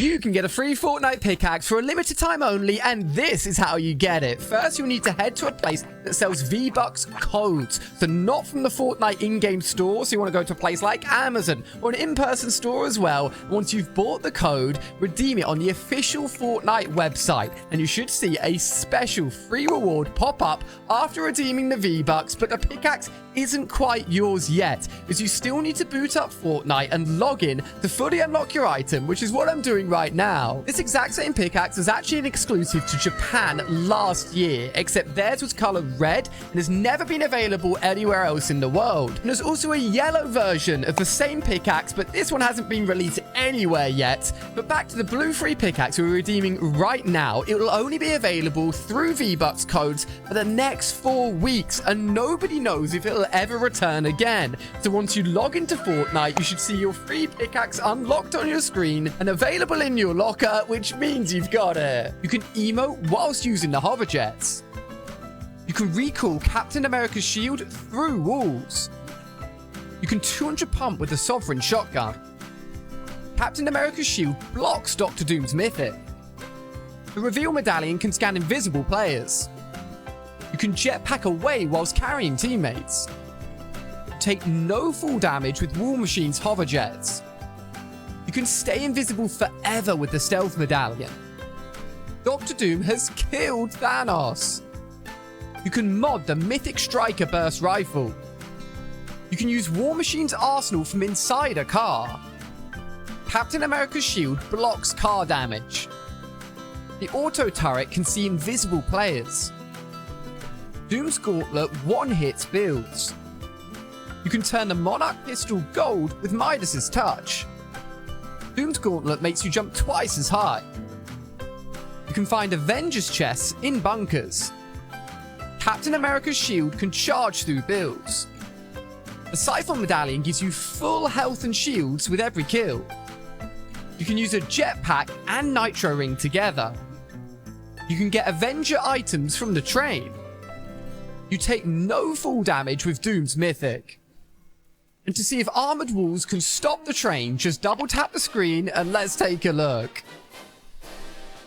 You can get a free Fortnite pickaxe for a limited time only, and this is how you get it. First, you'll need to head to a place that sells V-Bucks codes. So not from the Fortnite in-game store, so you want to go to a place like Amazon or an in-person store as well. Once you've bought the code, redeem it on the official Fortnite website, and you should see a special free reward pop up after redeeming the V-Bucks, but the pickaxe isn't quite yours yet, as you still need to boot up Fortnite and log in to fully unlock your item, which is what I'm doing right now. This exact same pickaxe was actually an exclusive to Japan last year, except theirs was colored red and has never been available anywhere else in the world. And there's also a yellow version of the same pickaxe, but this one hasn't been released anywhere yet. But back to the blue free pickaxe we're redeeming right now. It will only be available through V-Bucks codes for the next 4 weeks, and nobody knows if it'll ever return again. So once you log into Fortnite, you should see your free pickaxe unlocked on your screen and available in your locker, which means you've got it. You can emote whilst using the hover jets. You can recall Captain America's shield through walls. You can 200 pump with the Sovereign shotgun. Captain America's shield blocks Dr. Doom's mythic. The reveal medallion can scan invisible players. You can jetpack away whilst carrying teammates. Take no fall damage with War Machine's hover jets. You can stay invisible forever with the stealth medallion. Dr. Doom has killed Thanos. You can mod the Mythic Striker Burst Rifle. You can use War Machine's arsenal from inside a car. Captain America's shield blocks car damage. The auto turret can see invisible players. Doom's Gauntlet one-hit builds. You can turn the Monarch pistol gold with Midas's touch. Doom's Gauntlet makes you jump twice as high. You can find Avengers chests in bunkers. Captain America's shield can charge through builds. The Siphon medallion gives you full health and shields with every kill. You can use a jetpack and nitro ring together. You can get Avenger items from the train. You take no fall damage with Doom's mythic. And to see if armored walls can stop the train, just double tap the screen and let's take a look.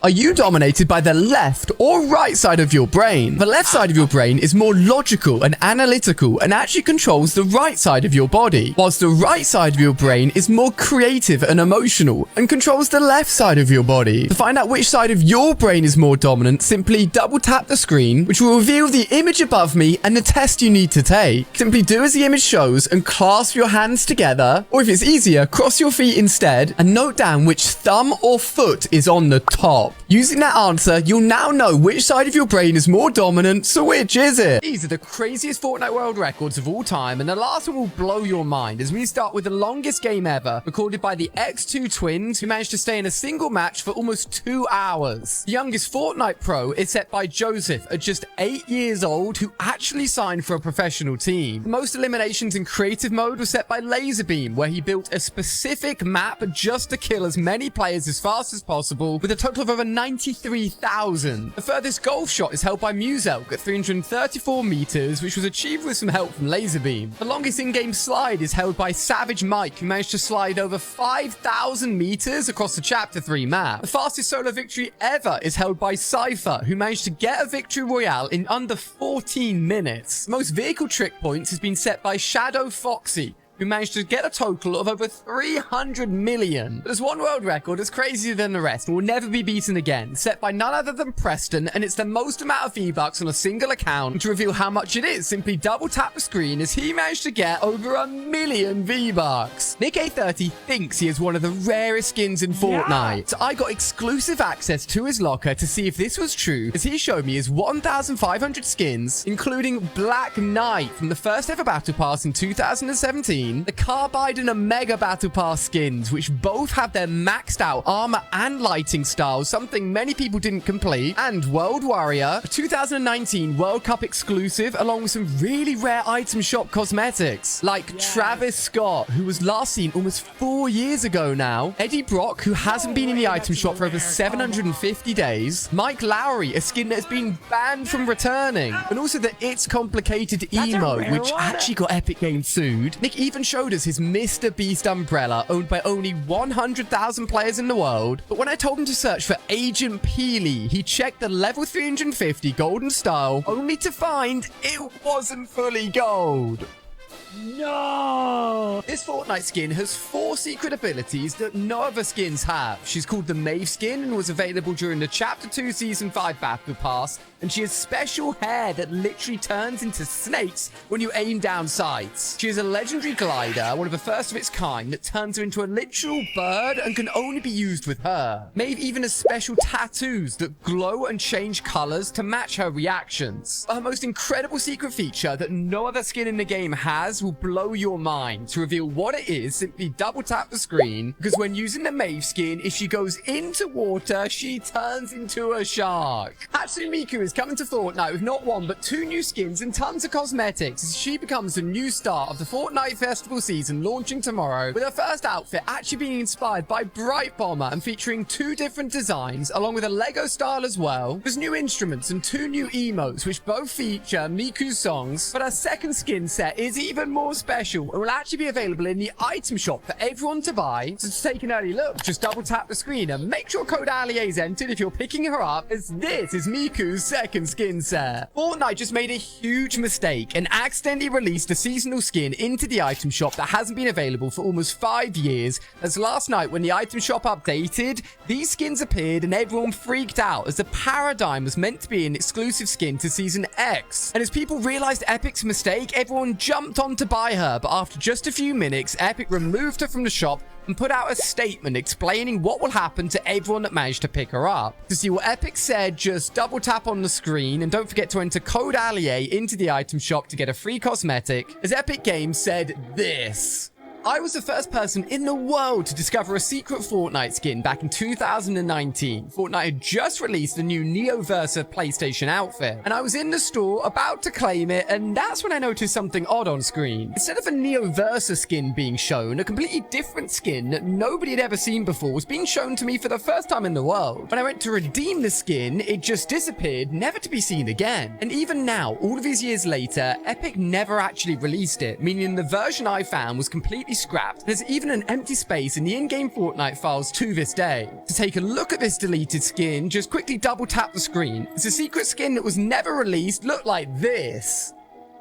Are you dominated by the left or right side of your brain? The left side of your brain is more logical and analytical and actually controls the right side of your body, whilst the right side of your brain is more creative and emotional and controls the left side of your body. To find out which side of your brain is more dominant, simply double tap the screen, which will reveal the image above me and the test you need to take. Simply do as the image shows and clasp your hands together, or if it's easier, cross your feet instead and note down which thumb or foot is on the top. Using that answer, you'll now know which side of your brain is more dominant, so which is it? These are the craziest Fortnite world records of all time, and the last one will blow your mind as we start with the longest game ever, recorded by the X2 twins, who managed to stay in a single match for almost 2 hours. The youngest Fortnite pro is set by Joseph, at just 8 years old, who actually signed for a professional team. The most eliminations in creative mode was set by Laserbeam, where he built a specific map just to kill as many players as fast as possible, with a total of over 93,000. The furthest golf shot is held by Muselk at 334 meters, which was achieved with some help from Laserbeam. The longest in-game slide is held by Savage Mike, who managed to slide over 5,000 meters across the Chapter 3 map. The fastest solo victory ever is held by Cypher, who managed to get a victory royale in under 14 minutes. The most vehicle trick points has been set by Shadow Foxy, who managed to get a total of over 300 million. There's one world record that's crazier than the rest and will never be beaten again, set by none other than Preston, and it's the most amount of V-Bucks on a single account. And to reveal how much it is, simply double tap the screen as he managed to get over 1 million V-Bucks. Nick A30 thinks he is one of the rarest skins in Fortnite. So I got exclusive access to his locker to see if this was true, as he showed me his 1,500 skins, including Black Knight from the first ever Battle Pass in 2017, the Carbide and Omega Battle Pass skins, which both have their maxed out armor and lighting styles, something many people didn't complete, and World Warrior, a 2019 World Cup exclusive, along with some really rare item shop cosmetics, like Travis Scott, who was last seen almost 4 years ago now, Eddie Brock, who hasn't been in the item shop for over 750 days, Mike Lowry, a skin that has been banned from returning, and also the It's Complicated emote, which actually got Epic Games sued. Nick even even showed us his Mr. Beast umbrella owned by only 100,000 players in the world. But when I told him to search for Agent Peely, he checked the level 350 golden style only to find it wasn't fully gold. No! This Fortnite skin has 4 secret abilities that no other skins have. She's called the Maeve skin and was available during the Chapter 2 Season 5 Battle Pass. And she has special hair that literally turns into snakes when you aim down sights. She is a legendary glider, one of the first of its kind, that turns her into a literal bird and can only be used with her. Maeve even has special tattoos that glow and change colors to match her reactions. But her most incredible secret feature that no other skin in the game has will blow your mind. To reveal what it is, simply double tap the screen, because when using the Maeve skin, if she goes into water, she turns into a shark. Hatsune Miku is coming to Fortnite with not 1 but 2 new skins and tons of cosmetics as she becomes the new star of the Fortnite Festival season launching tomorrow, with her first outfit actually being inspired by Bright Bomber and featuring 2 different designs along with a Lego style as well. There's new instruments and 2 new emotes which both feature Miku's songs, but her second skin set is even more special and will actually be available in the item shop for everyone to buy. So to take an early look, just double tap the screen and make sure code ALIE is entered if you're picking her up, as this is Miku's second skin set. Fortnite just made a huge mistake and accidentally released a seasonal skin into the item shop that hasn't been available for almost 5 years, as last night when the item shop updated, these skins appeared and everyone freaked out as the Paradigm was meant to be an exclusive skin to Season X. And as people realized Epic's mistake, everyone jumped on to buy her, but after just a few minutes, Epic removed her from the shop and put out a statement explaining what will happen to everyone that managed to pick her up. To see what Epic said, just double tap on the screen and don't forget to enter code ALIE into the item shop to get a free cosmetic, as Epic Games said this: I was the first person in the world to discover a secret Fortnite skin back in 2019. Fortnite had just released the new Neoversa PlayStation outfit, and I was in the store about to claim it, and that's when I noticed something odd on screen. Instead of a Neoversa skin being shown, a completely different skin that nobody had ever seen before was being shown to me for the first time in the world. When I went to redeem the skin, it just disappeared, never to be seen again. And even now, all of these years later, Epic never actually released it, meaning the version I found was completely scrapped. There's even an empty space in the in-game Fortnite files to this day. To take a look at this deleted skin, just quickly double tap the screen. It's a secret skin that was never released, looked like this.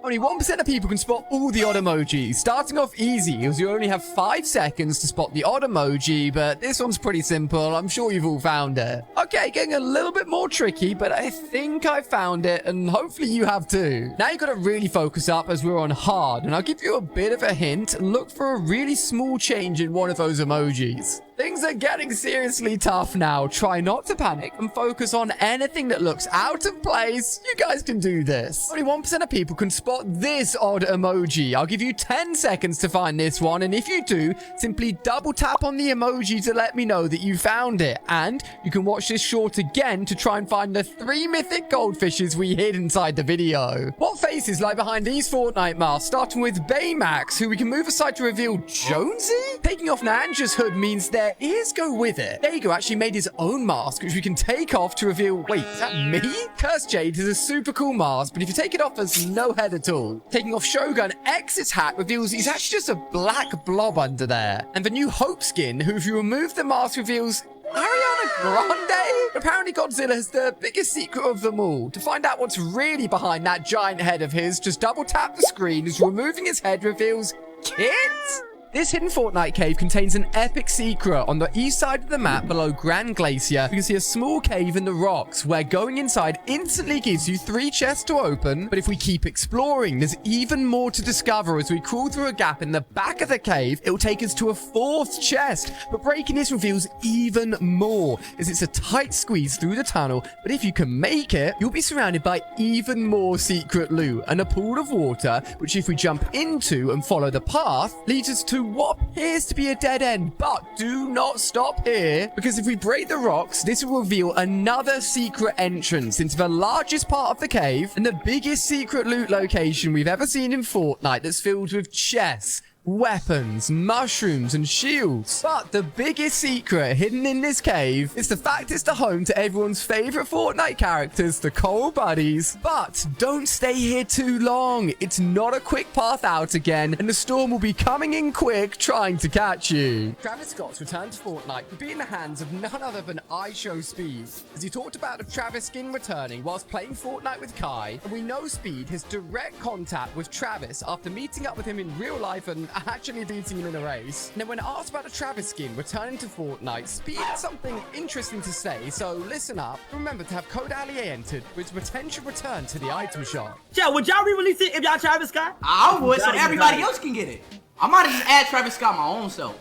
Only 1% of people can spot all the odd emojis. Starting off easy, as you only have 5 seconds to spot the odd emoji, but this one's pretty simple. I'm sure you've all found it. Okay, getting a little bit more tricky, but I think I found it, and hopefully you have too. Now you've got to really focus up as we're on hard, and I'll give you a bit of a hint. Look for a really small change in one of those emojis. Things are getting seriously tough now. Try not to panic and focus on anything that looks out of place. You guys can do this. Only 1% of people can spot this odd emoji. I'll give you 10 seconds to find this one, and if you do, simply double tap on the emoji to let me know that you found it. And you can watch this short again to try and find the 3 mythic goldfishes we hid inside the video. What faces lie behind these Fortnite masks, starting with Baymax, who we can move aside to reveal Jonesy? Taking off Ninja's hood means their ears go with it. Daigo actually made his own mask, which we can take off to reveal... Wait, is that me? Cursed Jade is a super cool mask, but if you take it off, there's no head at all. Taking off Shogun, X's hat reveals he's actually just a black blob under there. And the new Hope skin, who if you remove the mask reveals Ariana Grande? Apparently Godzilla is the biggest secret of them all. To find out what's really behind that giant head of his, just double tap the screen as removing his head reveals Kids? This hidden Fortnite cave contains an epic secret. On the east side of the map below Grand Glacier, you can see a small cave in the rocks where going inside instantly gives you 3 chests to open. But if we keep exploring, there's even more to discover. As we crawl through a gap in the back of the cave, it will take us to a 4th chest. But breaking this reveals even more, as it's a tight squeeze through the tunnel. But if you can make it, you'll be surrounded by even more secret loot and a pool of water, which if we jump into and follow the path, leads us to what appears to be a dead end. But do not stop here, because if we break the rocks, this will reveal another secret entrance into the largest part of the cave and the biggest secret loot location we've ever seen in Fortnite, that's filled with chests, weapons, mushrooms, and shields. But the biggest secret hidden in this cave is the fact it's the home to everyone's favorite Fortnite characters, the Coral Buddies. But don't stay here too long. It's not a quick path out again, and the storm will be coming in quick, trying to catch you. Travis Scott's return to Fortnite could be in the hands of none other than iShowSpeed, as he talked about the Travis skin returning whilst playing Fortnite with Kai, and we know Speed has direct contact with Travis after meeting up with him in real life and actually beating him in a race. Now, when asked about the Travis skin returning to Fortnite, Speed had something interesting to say, so listen up. Remember to have code ALIA entered for its potential return to the item shop. Yeah, would y'all re-release it if y'all Travis Scott? I would, so everybody else can get it. I might have just add Travis Scott my own self.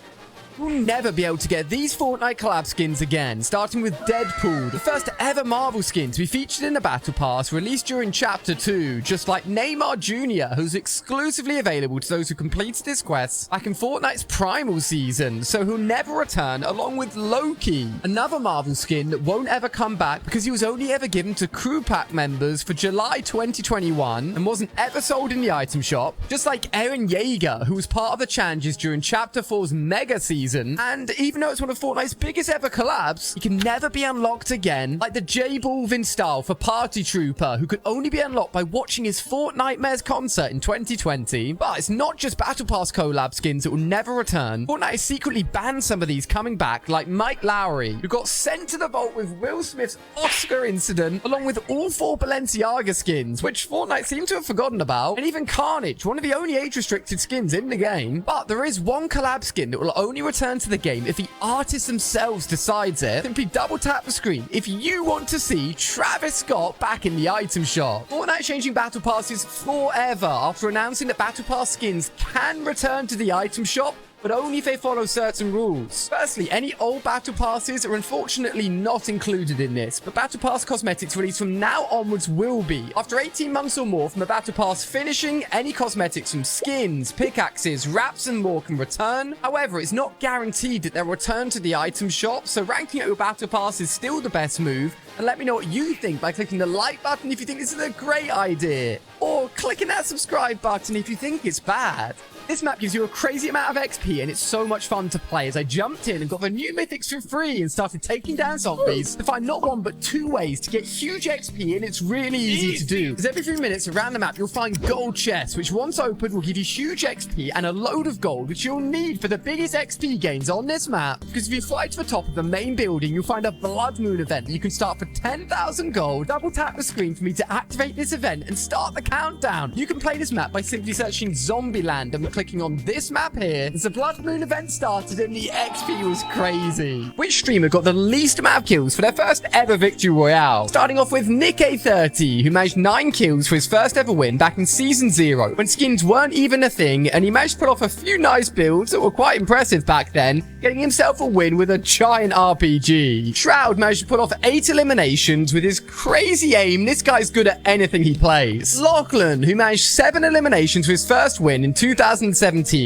We'll never be able to get these Fortnite collab skins again, starting with Deadpool, the first ever Marvel skin to be featured in the Battle Pass, released during Chapter 2, just like Neymar Jr., who's exclusively available to those who completed his quests back in Fortnite's Primal season, so he'll never return, along with Loki, another Marvel skin that won't ever come back because he was only ever given to Crew Pack members for July 2021 and wasn't ever sold in the item shop, just like Eren Yeager, who was part of the challenges during Chapter 4's Mega season. And even though it's one of Fortnite's biggest ever collabs, he can never be unlocked again, like the J Balvin style for Party Trooper, who could only be unlocked by watching his Fortnitemares concert in 2020. But it's not just Battle Pass collab skins that will never return. Fortnite has secretly banned some of these coming back, like Mike Lowry, who got sent to the vault with Will Smith's Oscar incident, along with all 4 Balenciaga skins, which Fortnite seemed to have forgotten about, and even Carnage, one of the only age-restricted skins in the game. But there is one collab skin that will only return to the game if the artists themselves decides it. Simply double tap the screen if you want to see Travis Scott back in the item shop. Fortnite changing Battle Passes forever after announcing that Battle Pass skins can return to the item shop, but only if they follow certain rules. Firstly, any old Battle Passes are unfortunately not included in this, but Battle Pass cosmetics released from now onwards will be. After 18 months or more from the Battle Pass finishing, any cosmetics from skins, pickaxes, wraps, and more can return. However, it's not guaranteed that they'll return to the item shop, so ranking out your Battle Pass is still the best move. And let me know what you think by clicking the like button if you think this is a great idea, or clicking that subscribe button if you think it's bad. This map gives you a crazy amount of XP, and it's so much fun to play, as I jumped in and got the new mythics for free and started taking down zombies to find not 1 but 2 ways to get huge XP, and it's really easy to do. Because every few minutes around the map you'll find gold chests, which once opened will give you huge XP and a load of gold, which you'll need for the biggest XP gains on this map. Because if you fly to the top of the main building, you'll find a Blood Moon event that you can start for 10,000 gold. Double tap the screen for me to activate this event and start the countdown. You can play this map by simply searching Zombieland and clicking on this map here. As the Blood Moon event started and the XP was crazy. Which streamer got the least amount of kills for their first ever victory royale? Starting off with Nick-A30, who managed 9 kills for his first ever win back in Season 0, when skins weren't even a thing, and he managed to pull off a few nice builds that were quite impressive back then, getting himself a win with a giant RPG. Shroud managed to pull off 8 eliminations with his crazy aim. This guy's good at anything he plays. Lachlan, who managed 7 eliminations for his first win in 2017,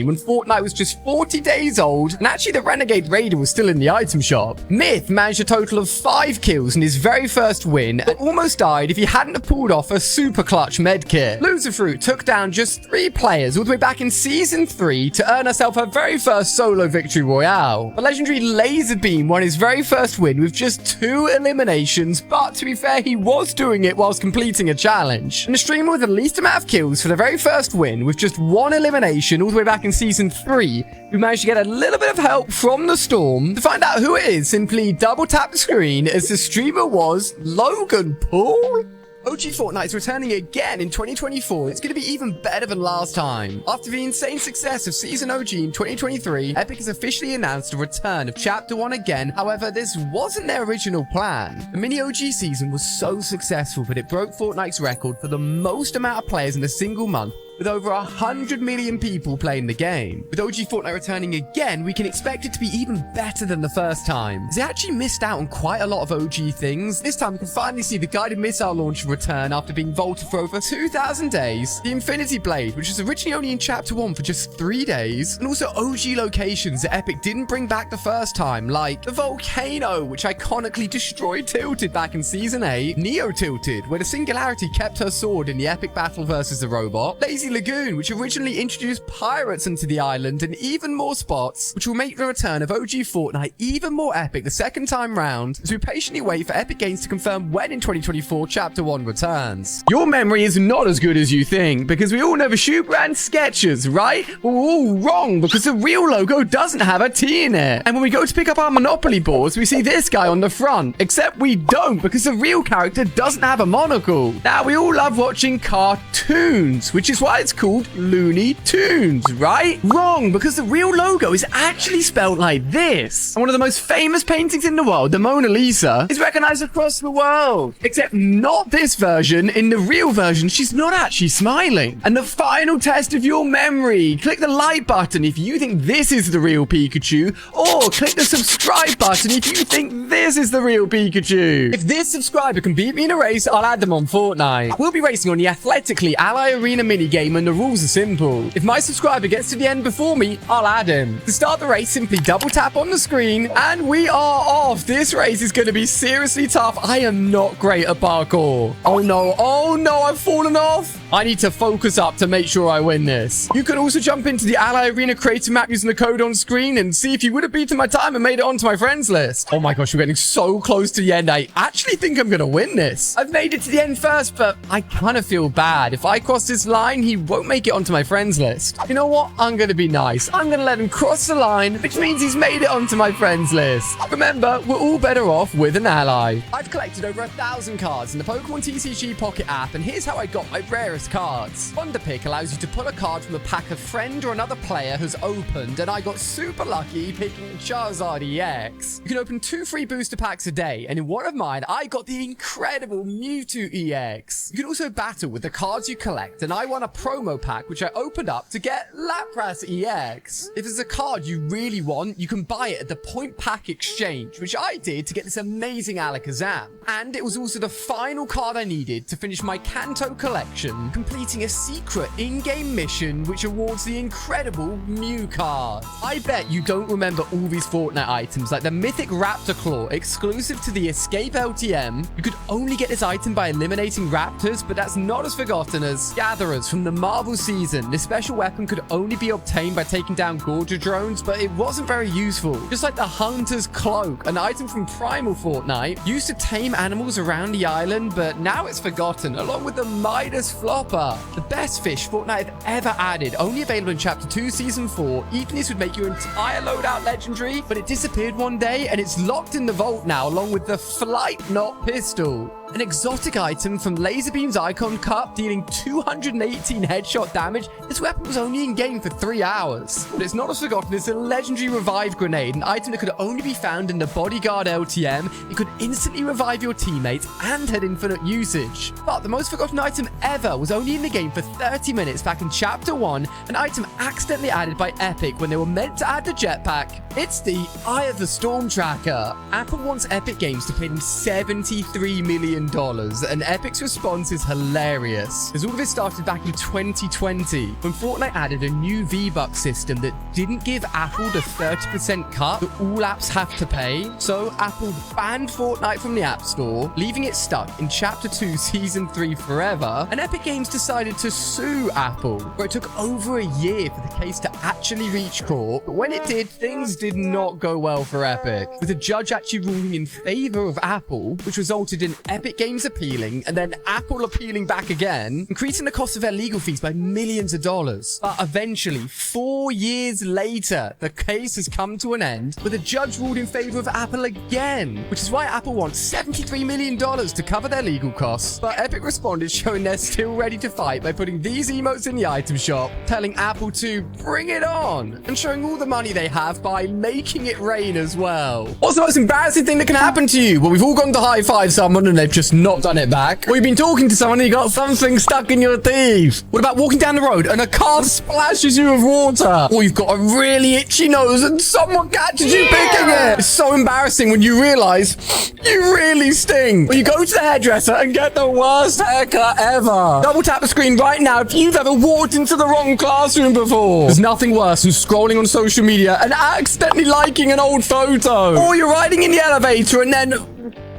when Fortnite was just 40 days old, and actually the Renegade Raider was still in the item shop. Myth managed a total of 5 kills in his very first win, but almost died if he hadn't have pulled off a super clutch medkit. Loserfruit took down just 3 players all the way back in Season 3 to earn herself her very first solo victory royale. The legendary Laserbeam won his very first win with just 2 eliminations, but to be fair, he was doing it whilst completing a challenge. And the streamer with the least amount of kills for the very first win with just 1 elimination all the way back in Season 3, we managed to get a little bit of help from the storm. To find out who it is, simply double tap the screen, as the streamer was Logan Paul. OG Fortnite is returning again in 2024. It's going to be even better than last time. After the insane success of Season OG in 2023, Epic has officially announced the return of Chapter 1 again. However, this wasn't their original plan. The mini OG season was so successful that it broke Fortnite's record for the most amount of players in a single month, with over 100 million people playing the game. With OG Fortnite returning again, we can expect it to be even better than the first time, as they actually missed out on quite a lot of OG things. This time we can finally see the guided missile launcher return after being vaulted for over 2,000 days, the Infinity Blade, which was originally only in Chapter 1 for just 3 days, and also OG locations that Epic didn't bring back the first time, like the volcano, which iconically destroyed Tilted back in Season 8, Neo Tilted, where the Singularity kept her sword in the epic battle versus the robot, Lazy Lazy Lagoon, which originally introduced pirates into the island, and even more spots, which will make the return of OG Fortnite even more epic the second time round, as we patiently wait for Epic Games to confirm when in 2024 Chapter 1 returns. Your memory is not as good as you think, because we all know the shoe brand Skechers, right? Well, we're all wrong, because the real logo doesn't have a T in it. And when we go to pick up our Monopoly boards, we see this guy on the front, except we don't, because the real character doesn't have a monocle. Now, we all love watching cartoons, which is why it's called Looney Tunes, right? Wrong, because the real logo is actually spelled like this. And one of the most famous paintings in the world, the Mona Lisa, is recognized across the world. Except not this version. In the real version, she's not actually smiling. And the final test of your memory. Click the like button if you think this is the real Pikachu, or click the subscribe button if you think this is the real Pikachu. If this subscriber can beat me in a race, I'll add them on Fortnite. We'll be racing on the Athletically Ally Arena minigame, and the rules are simple. If my subscriber gets to the end before me, I'll add him. To start the race, simply double tap on the screen, and we are off. This race is going to be seriously tough. I am not great at parkour. Oh no, I've fallen off. I need to focus up to make sure I win this. You can also jump into the Ally Arena creator map using the code on screen and see if you would have beaten my time and made it onto my friends list. Oh my gosh, we're getting so close to the end. I actually think I'm going to win this. I've made it to the end first, but I kind of feel bad. If I cross this line, he won't make it onto my friends list. You know what? I'm going to be nice. I'm going to let him cross the line, which means he's made it onto my friends list. Remember, we're all better off with an ally. I've collected over 1,000 cards in the Pokemon TCG Pocket app, and here's how I got my rarest cards. Wonder Pick allows you to pull a card from a pack a friend or another player has opened, and I got super lucky picking Charizard EX. You can open 2 free booster packs a day, and in one of mine, I got the incredible Mewtwo EX. You can also battle with the cards you collect, and I won a promo pack, which I opened up to get Lapras EX. If there's a card you really want, you can buy it at the Point Pack Exchange, which I did to get this amazing Alakazam. And it was also the final card I needed to finish my Kanto collection, completing a secret in-game mission which awards the incredible Mew card. I bet you don't remember all these Fortnite items, like the Mythic Raptor Claw, exclusive to the Escape LTM. You could only get this item by eliminating raptors, but that's not as forgotten as Gatherers from the Marvel season. This special weapon could only be obtained by taking down Gorger drones, but it wasn't very useful. Just like the Hunter's Cloak, an item from Primal Fortnite, used to tame animals around the island, but now it's forgotten, along with the Midas Flopper, the best fish Fortnite have ever added, only available in Chapter 2, Season 4. Eating this would make your entire loadout legendary, but it disappeared one day, and it's locked in the vault now, along with the Flight Knot Pistol. An exotic item from Laserbeam's Icon Cup, dealing 218 headshot damage. This weapon was only in game for 3 hours. But it's not as forgotten as a legendary Revive Grenade, an item that could only be found in the Bodyguard LTM. It could instantly revive your teammates and had infinite usage. But the most forgotten item ever was only in the game for 30 minutes back in Chapter 1, an item accidentally added by Epic when they were meant to add the jetpack. It's the Eye of the Storm Tracker. Apple wants Epic Games to pay them $73 million, and Epic's response is hilarious, as all of this started back in 2020 when Fortnite added a new V-Bucks system that didn't give Apple the 30% cut that all apps have to pay. So Apple banned Fortnite from the App Store, leaving it stuck in Chapter 2 Season 3 forever, and Epic Games decided to sue Apple, where it took over a year for the case to actually reach court. But when it did, things did not go well for Epic, with a judge actually ruling in favor of Apple, which resulted in Epic Games appealing, and then Apple appealing back again, increasing the cost of their legal fees by millions of dollars. But eventually, 4 years later, the case has come to an end, with a judge ruled in favor of Apple again, which is why Apple wants $73 million to cover their legal costs. But Epic responded, showing they're still ready to fight by putting these emotes in the item shop, telling Apple to bring it on, and showing all the money they have by making it rain as well. What's the most embarrassing thing that can happen to you? Well, we've all gone to high-five someone and they've just not done it back. Or you've been talking to someone and you got something stuck in your teeth. What about walking down the road and a car splashes you with water? Or you've got a really itchy nose and someone catches you picking it. It's so embarrassing when you realize you really stink. Or you go to the hairdresser and get the worst haircut ever. Double tap the screen right now if you've ever walked into the wrong classroom before. There's nothing worse than scrolling on social media and accidentally liking an old photo. Or you're riding in the elevator and then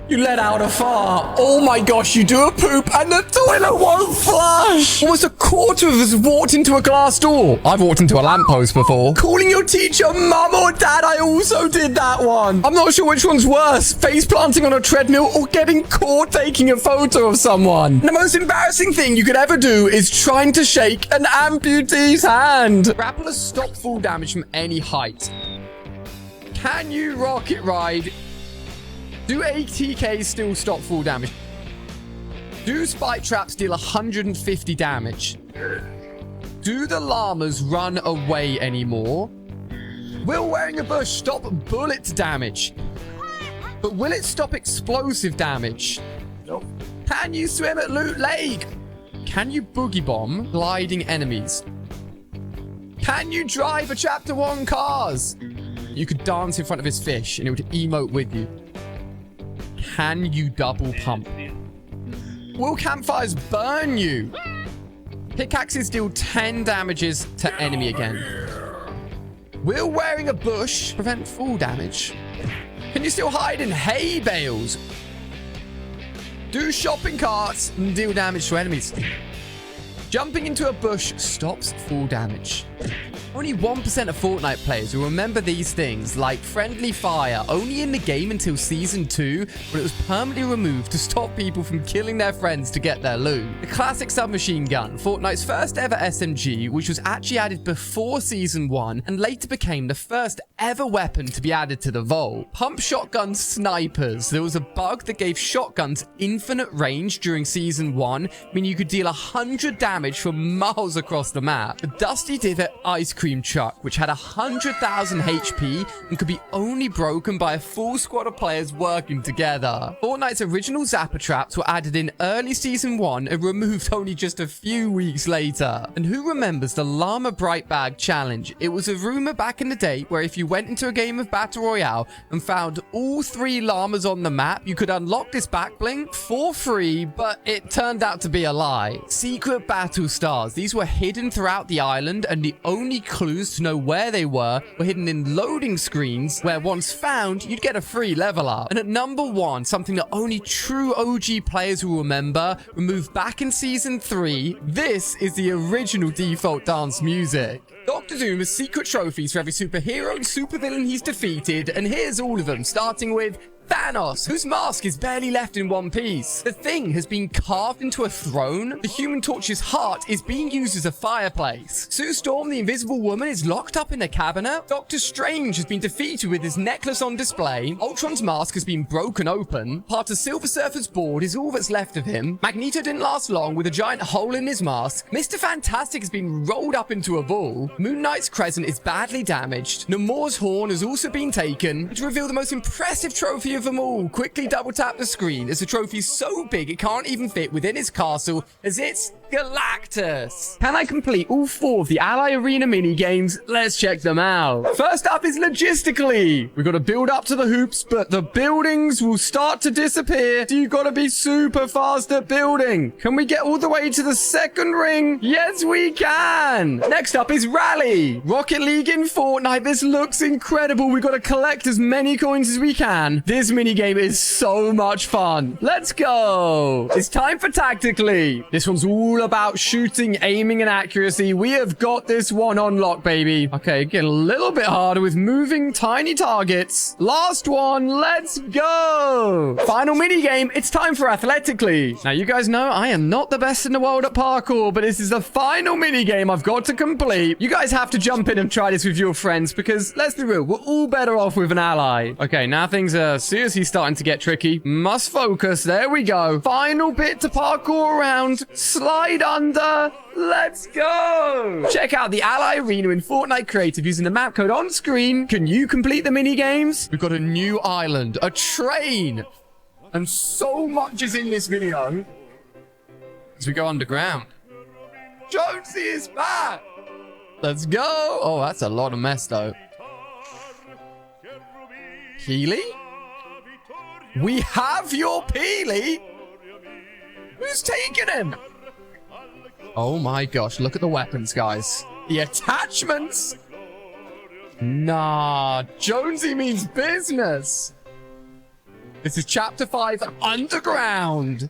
You let out a fart. Oh my gosh, you do a poop and the toilet won't flush. Almost a quarter of us walked into a glass door. I've walked into a lamppost before. Calling your teacher mum or dad, I also did that one. I'm not sure which one's worse, face planting on a treadmill or getting caught taking a photo of someone. The most embarrassing thing you could ever do is trying to shake an amputee's hand. Grapplers stop fall damage from any height. Can you rocket ride? Do ATKs still stop fall damage? Do spike traps deal 150 damage? Do the llamas run away anymore? Will wearing a bush stop bullet damage? But will it stop explosive damage? Nope. Can you swim at Loot Lake? Can you boogie bomb gliding enemies? Can you drive a chapter 1 cars? You could dance in front of his fish and it would emote with you. Can you double pump? Will campfires burn you? Pickaxes deal 10 damages to enemy again. Will wearing a bush prevent fall damage? Can you still hide in hay bales? Do shopping carts deal damage to enemies? Jumping into a bush stops fall damage. Only 1% of Fortnite players will remember these things, like friendly fire, only in the game until Season 2, when it was permanently removed to stop people from killing their friends to get their loot. The classic submachine gun, Fortnite's first ever SMG, which was actually added before Season 1, and later became the first ever weapon to be added to the Vault. Pump shotgun snipers. There was a bug that gave shotguns infinite range during Season 1, meaning you could deal 100 damage from miles across the map. The Dusty Divot ice cream truck, which had 100,000 HP and could be only broken by a full squad of players working together. Fortnite's original Zapper traps were added in early Season 1 and removed only just a few weeks later. And who remembers the Llama Bright Bag Challenge? It was a rumor back in the day where if you went into a game of Battle Royale and found all 3 llamas on the map, you could unlock this back bling for free, but it turned out to be a lie. Secret battle stars. These were hidden throughout the island, and the only clues to know where they were hidden in loading screens, where once found, you'd get a free level up. And at number 1, something that only true OG players will remember, removed back in Season 3, this is the original default dance music. Doctor Doom has secret trophies for every superhero and supervillain he's defeated, and here's all of them, starting with Thanos, whose mask is barely left in one piece. The Thing has been carved into a throne. The Human Torch's heart is being used as a fireplace. Sue Storm, the Invisible Woman, is locked up in a cabinet. Doctor Strange has been defeated with his necklace on display. Ultron's mask has been broken open. Part of Silver Surfer's board is all that's left of him. Magneto didn't last long with a giant hole in his mask. Mr. Fantastic has been rolled up into a ball. Moon Knight's crescent is badly damaged. Namor's horn has also been taken. To reveal the most impressive trophy of them all, quickly double tap the screen as the trophy's so big it can't even fit within his castle, as it's Galactus. Can I complete all 4 of the Ally Arena mini games? Let's check them out. First up is logistically. We've got to build up to the hoops, but the buildings will start to disappear. So you've got to be super fast at building. Can we get all the way to the second ring? Yes, we can. Next up is Rally. Rocket League in Fortnite. This looks incredible. We've got to collect as many coins as we can. This mini game is so much fun. Let's go. It's time for Tactically. This one's all about shooting, aiming, and accuracy. We have got this one on lock, baby. Okay, get a little bit harder with moving tiny targets. Last one. Let's go. Final mini game. It's time for Athletically. Now, you guys know I am not the best in the world at parkour, but this is the final mini game I've got to complete. You guys have to jump in and try this with your friends because, let's be real, we're all better off with an ally. Okay, now things are seriously starting to get tricky. Must focus. There we go. Final bit to parkour around. Slide under. Let's go. Check out the Ally Arena in Fortnite Creative using the map code on screen. Can you complete the mini games? We've got a new island, a train, and so much is in this video as we go underground. Jonesy is back. Let's go. Oh, that's a lot of mess though. Healy? We have your Peely? Who's taking him? Oh my gosh, look at the weapons, guys. The attachments? Nah, Jonesy means business. This is Chapter 5 Underground.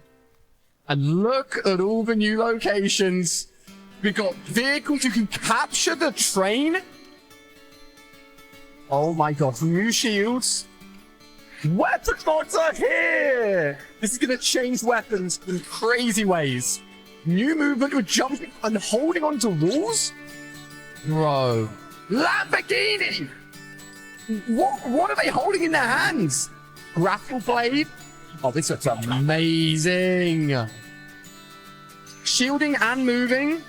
And look at all the new locations. We got vehicles. You can capture the train. Oh my god. New shields. Weapon mods are here. This is going to change weapons in crazy ways. New movement with jumping and holding onto walls. Bro. Lamborghini. What are they holding in their hands? Grapple blade. Oh, this looks amazing. Shielding and moving.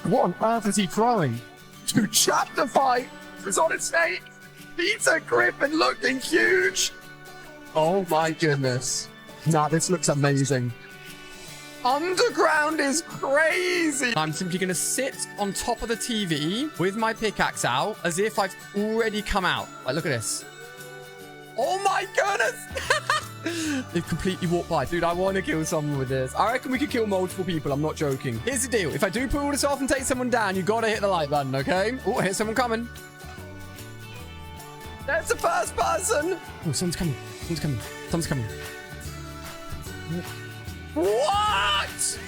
What on earth is he throwing? To Chapter 5 is on its feet. Peter Griffin looking huge. Oh my goodness. Nah, this looks amazing. Underground is crazy. I'm simply going to sit on top of the TV with my pickaxe out as if I've already come out. Like, look at this. Oh my goodness. They've completely walked by. Dude, I want to kill someone with this. I reckon we could kill multiple people. I'm not joking. Here's the deal. If I do pull this off and take someone down, you got to hit the like button, okay? Oh, here's someone coming. There's the first person. Oh, someone's coming. Someone's coming. Someone's coming. What?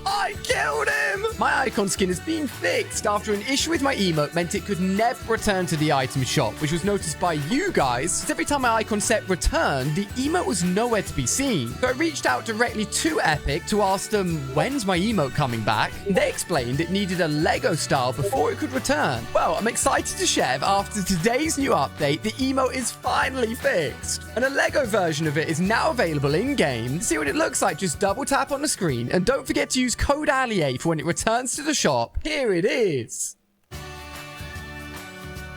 I killed him! My icon skin has been fixed after an issue with my emote meant it could never return to the item shop, which was noticed by you guys. Every time my icon set returned, the emote was nowhere to be seen. So I reached out directly to Epic to ask them, when's my emote coming back? They explained it needed a Lego style before it could return. Well, I'm excited to share that after today's new update, the emote is finally fixed. And a Lego version of it is now available in-game. To see what it looks like, just double tap on the screen and don't forget to use code Allier for when it returns to the shop. Here it is.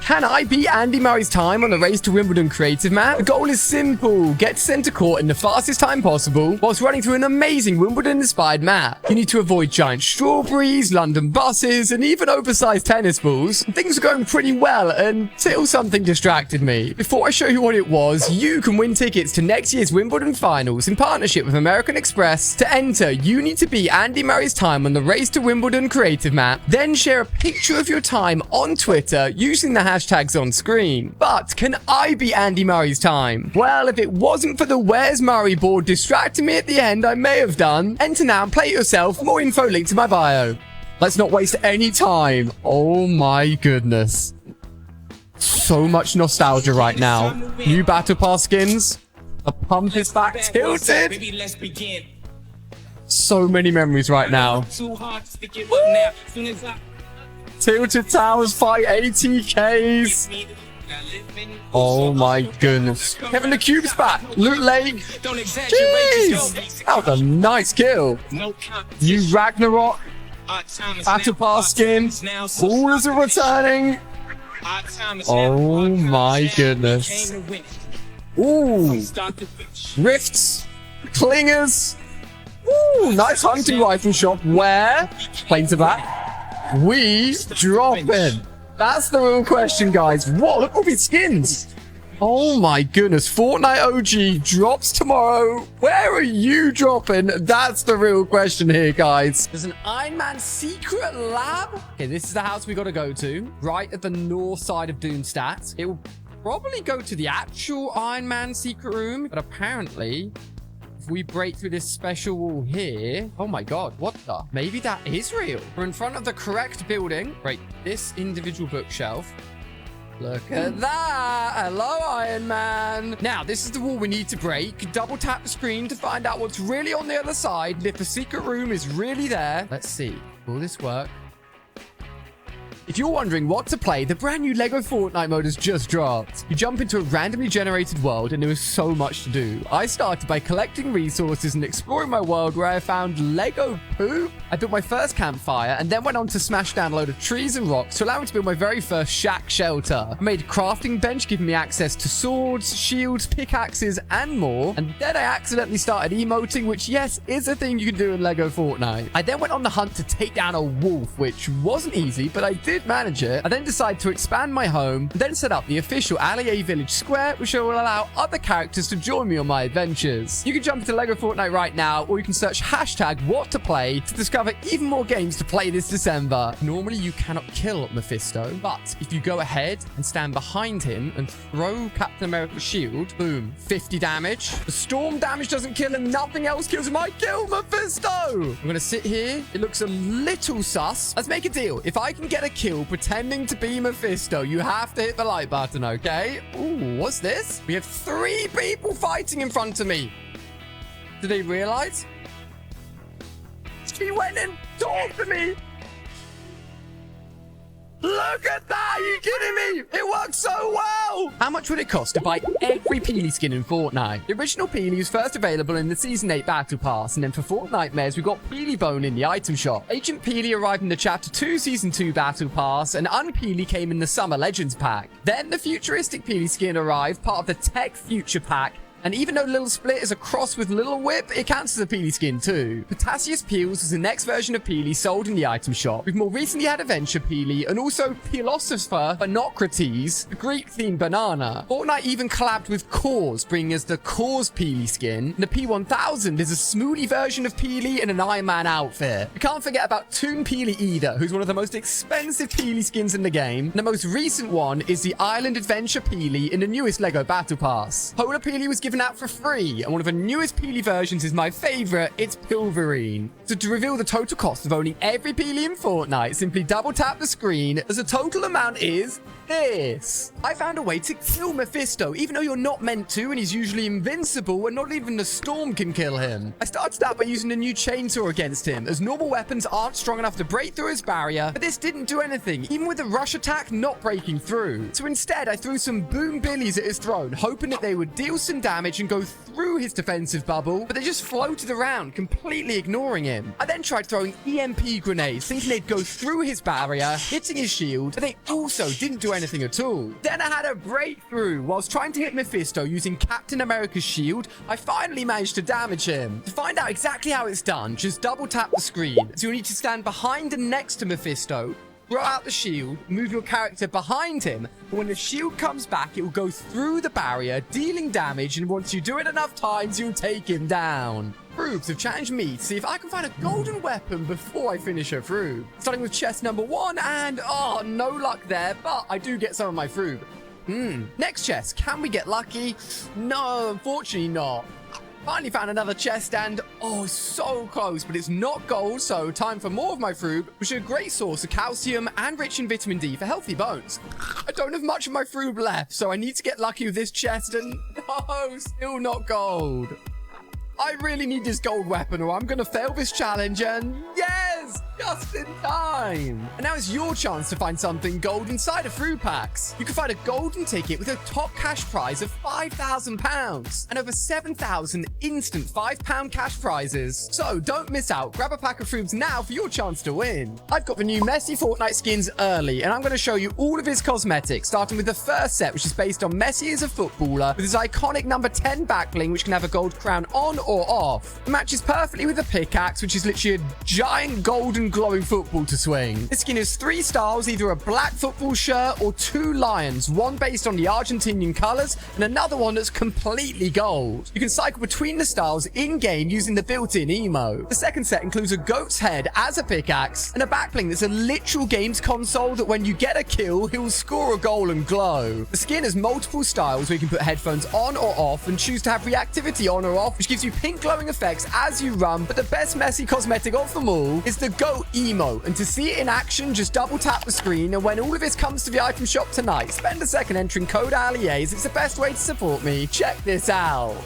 Can I beat Andy Murray's time on the Race to Wimbledon creative map? The goal is simple. Get to center court in the fastest time possible whilst running through an amazing Wimbledon-inspired map. You need to avoid giant strawberries, London buses, and even oversized tennis balls. Things were going pretty well until something distracted me. Before I show you what it was, you can win tickets to next year's Wimbledon finals in partnership with American Express. To enter, you need to beat Andy Murray's time on the Race to Wimbledon creative map. Then share a picture of your time on Twitter using the hashtags on screen. But can I beat Andy Murray's time? Well, if it wasn't for the Where's Murray board distracting me at the end, I may have done. Enter now and play it yourself. More info linked to my bio. Let's not waste any time. Oh my goodness. So much nostalgia right now. New Battle Pass skins. The pump is back tilted. So many memories right now. Tilted Towers fight 80Ks. Oh my goodness. Kevin the Cube's back. Loot Lake. Jeez. That was a nice kill. New Ragnarok. Battle Pass skin. All is returning. Oh my goodness. Ooh. Rifts. Clingers. Ooh, nice hunting rifle shop. Where? Planes are back. We dropping. That's the real question, guys. What? Look at all these skins. Oh my goodness. Fortnite OG drops tomorrow. Where are you dropping? That's the real question here, guys. There's an Iron Man secret lab. Okay, this is the house we got to go to. Right at the north side of Doomstat. It will probably go to the actual Iron Man secret room. But apparently, if we break through this special wall here... Oh my god, what the? Maybe that is real. We're in front of the correct building. Break this individual bookshelf. Look at that. Hello, Iron Man. Now, this is the wall we need to break. Double tap the screen to find out what's really on the other side. And if the secret room is really there. Let's see. Will this work? If you're wondering what to play, the brand new LEGO Fortnite mode has just dropped. You jump into a randomly generated world and there is so much to do. I started by collecting resources and exploring my world where I found LEGO poop. I built my first campfire and then went on to smash down a load of trees and rocks to allow me to build my very first shack shelter. I made a crafting bench giving me access to swords, shields, pickaxes and more. And then I accidentally started emoting, which yes, is a thing you can do in LEGO Fortnite. I then went on the hunt to take down a wolf, which wasn't easy, but I did did manage it, I then decided to expand my home and then set up the official Allier Village Square, which will allow other characters to join me on my adventures. You can jump into LEGO Fortnite right now, or you can search hashtag what to play to discover even more games to play this December. Normally, you cannot kill Mephisto, but if you go ahead and stand behind him and throw Captain America's shield, boom, 50 damage. The storm damage doesn't kill him. Nothing else kills him. I kill Mephisto. I'm going to sit here. It looks a little sus. Let's make a deal. If I can get a kill pretending to be Mephisto, you have to hit the like button, okay? Ooh, what's this? We have 3 people fighting in front of me. Did they realize? She went and talked to me. Look at that! Are you kidding me? It works so well! How much would it cost to buy every Peely skin in Fortnite? The original Peely was first available in the Season 8 Battle Pass, and then for Fortnitemares, we got Peely Bone in the item shop. Agent Peely arrived in the Chapter 2 Season 2 Battle Pass, and Unpeely came in the Summer Legends pack. Then the Futuristic Peely skin arrived, part of the Tech Future pack, and even though Little Split is a cross with Little Whip, it counts as a Peely skin too. Potassius Peels was the next version of Peely sold in the item shop. We've more recently had Adventure Peely, and also Philosopher Phenocrates, the Greek-themed banana. Fortnite even collabed with Cause, bringing us the Cause Peely skin. And the P1000 is a smoothie version of Peely in an Iron Man outfit. We can't forget about Toon Peely either, who's one of the most expensive Peely skins in the game. And the most recent one is the Island Adventure Peely in the newest LEGO Battle Pass. Polar Peely was given out for free, and one of the newest Peely versions is my favorite. It's Pilverine. So to reveal the total cost of owning every Peely in Fortnite, simply double tap the screen, as the total amount is this. I found a way to kill Mephisto, even though you're not meant to, and he's usually invincible, and not even the storm can kill him. I started out by using a new chainsaw against him, as normal weapons aren't strong enough to break through his barrier, but this didn't do anything, even with the rush attack not breaking through. So instead, I threw some boom billies at his throne, hoping that they would deal some damage and go through his defensive bubble, but they just floated around, completely ignoring him. I then tried throwing EMP grenades, thinking they'd go through his barrier, hitting his shield, but they also didn't do anything at all. Then I had a breakthrough. Whilst trying to hit Mephisto using Captain America's shield, I finally managed to damage him. To find out exactly how it's done, just double tap the screen. So you'll need to stand behind and next to Mephisto, throw out the shield, move your character behind him, but when the shield comes back, it will go through the barrier, dealing damage, and once you do it enough times, you'll take him down. Frubes have challenged me to see if I can find a golden weapon before I finish a Frube. Starting with chest number 1, and oh, no luck there, but I do get some of my Frube. Next chest, can we get lucky? No, unfortunately not. Finally found another chest, and oh, so close, but it's not gold, so time for more of my Frube, which is a great source of calcium and rich in vitamin D for healthy bones. I don't have much of my Frube left, so I need to get lucky with this chest, and no, still not gold. I really need this gold weapon, or I'm gonna fail this challenge, and yes, just in time. And now it's your chance to find something gold inside of Frube packs. You can find a golden ticket with a top cash prize of £5,000 and over 7,000 instant £5 cash prizes. So don't miss out. Grab a pack of Frubes now for your chance to win. I've got the new Messi Fortnite skins early, and I'm going to show you all of his cosmetics, starting with the first set, which is based on Messi as a footballer, with his iconic number 10 back bling, which can have a gold crown on or off. It matches perfectly with the pickaxe, which is literally a giant golden glowing football to swing. This skin has 3 styles, either a black football shirt or 2 lions, one based on the Argentinian colors and another one that's completely gold. You can cycle between the styles in-game using the built-in emote. The second set includes a goat's head as a pickaxe and a back bling that's a literal games console that when you get a kill, he'll score a goal and glow. The skin has multiple styles where you can put headphones on or off and choose to have reactivity on or off, which gives you pink glowing effects as you run, but the best Messi cosmetic of them all is the goat emote, and to see it in action, just double tap the screen, and when all of this comes to the item shop tonight, spend a second entering code Allier, as it's the best way to support me. Check this out.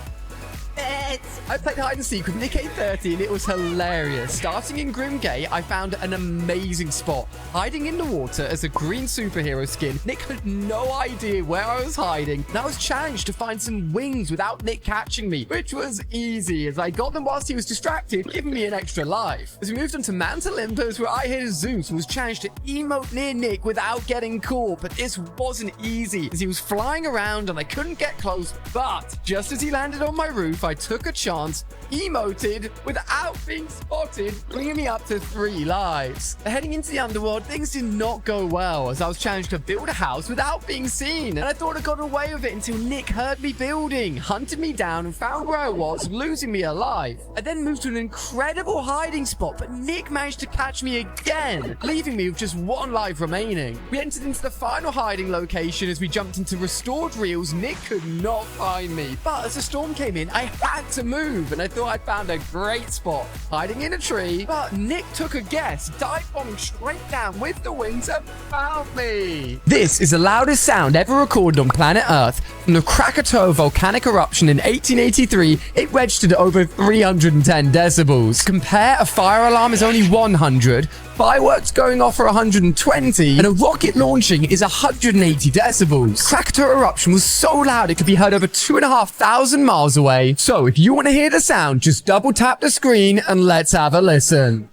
I played hide and seek with Nick A30 and it was hilarious. Starting in Grimgate, I found an amazing spot. Hiding in the water as a green superhero skin. Nick had no idea where I was hiding, and I was challenged to find some wings without Nick catching me, which was easy as I got them whilst he was distracted, giving me an extra life. As we moved on to Mount Olympus, where I hit Zeus and was challenged to emote near Nick without getting caught, but this wasn't easy as he was flying around and I couldn't get close, but just as he landed on my roof, I took a chance, emoted without being spotted, bringing me up to 3 lives. Heading into the underworld, things did not go well as I was challenged to build a house without being seen, and I thought I got away with it until Nick heard me building, hunted me down, and found where I was, losing me alive. I then moved to an incredible hiding spot, but Nick managed to catch me again, leaving me with just 1 life remaining. We entered into the final hiding location. As we jumped into restored reels, Nick could not find me, but as the storm came in, I had to move, and I thought I'd found a great spot, hiding in a tree, but Nick took a guess, dive bombing straight down with the wings and found me. This is the loudest sound ever recorded on planet Earth. From the Krakatoa volcanic eruption in 1883, it registered over 310 decibels. Compare a fire alarm is only 100, fireworks going off are 120, and a rocket launching is 180 decibels. Krakatoa eruption was so loud it could be heard over 2,500 miles away. So if you want to hear the sound, just double tap the screen and let's have a listen.